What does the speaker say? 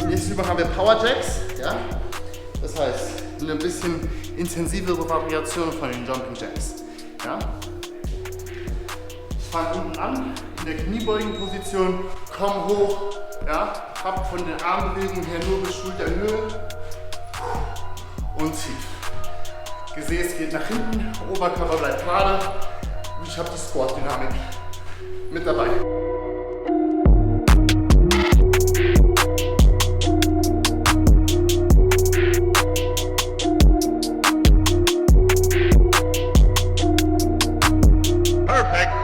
Nächste Übung haben wir Power Jacks. Ja? Das heißt, eine bisschen intensivere Variation von den Jumping Jacks. Ja? Ich fange unten an, in der Kniebeugenposition, komm hoch, ja? Hab von der Armbewegung her nur bis Schulterhöhe und tief. Gesäß geht nach hinten, Oberkörper bleibt gerade und ich habe die Squat-Dynamik mit dabei. Perfect.